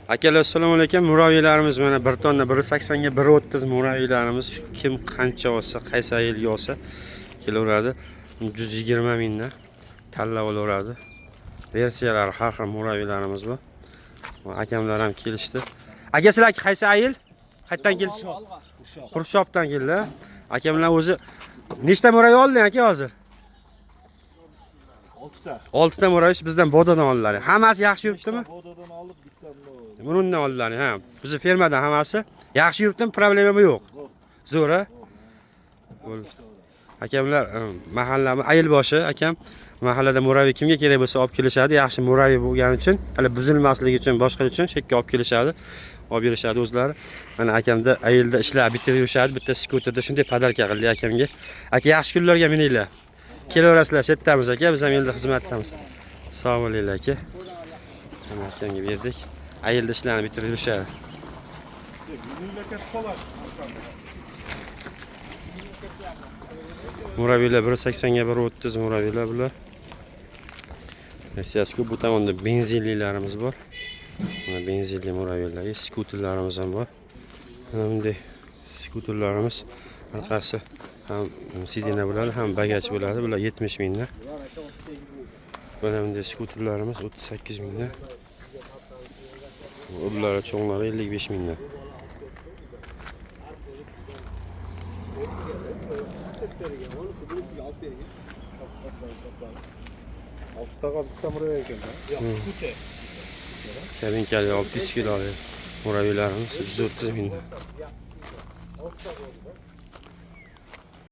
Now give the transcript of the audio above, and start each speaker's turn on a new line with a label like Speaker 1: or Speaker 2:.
Speaker 1: Akalar assalomu alaykum. Muraviylarimiz mana 1 tonna 180 ga 130 muraviylarimiz kim qancha olsa, qaysi yilga olsa kelaveradi. 120 mingdan tanlab olaveradi. Versiyalar har xil muraviylarimiz bor. Akamlar ham kelishdi. Aka sizlar qaysi yil? Qayerdan keldi? Qurshobdan keldi. Akamlar o'zi nechta muraviy olding aka hozir? 6 ta muraviy bizdan Bododan oldilar. Hammasi yaxshi yuribdimi?
Speaker 2: Bododan olib bitta
Speaker 1: Bundan oldilar, ha. Bizi fermadan hammasi yaxshi yuribdimi, problema yo'q. Zo'r, ha? Akamlar mahallamiz Ayilboshi akam mahallada muraviy kimga kerak bo'lsa olib kelishadi. Yaxshi muraviy bo'lgani uchun, hali buzilmasligi uchun, boshqa uchun chekka olib kelishadi. Olib berishadi o'zlari. Mana akamda Ayilda ishlar bitirib yurishadi. Bitta skuterda shunday podarka qildi akamga. Aka yaxshi kunlarga mininglar. Kelaverasizlar, chetdamiz aka, biz ham yo'lda xizmatdamiz. Sog' bo'linglar aka. Mana akamga berdik. Ayilda ishlarni bitirib yurishadi. Muraviylar 180 ga 130 muraviylar bular. Versiyasi bu tomonda benzinlilarimiz bor. Mana benzinli muraviylar, skuterlarimiz ham bor. Mana bunday skuterlarimiz orqasi ham sidina bo'ladi, ham bagaj bo'ladi. Bular 70 mingdan. Mana bunday skuterlarimiz 38 mingdan. Ular cho'nglari 55 mingdan. Kabinkali 600 kilo muraviylarimiz 130 mingdan.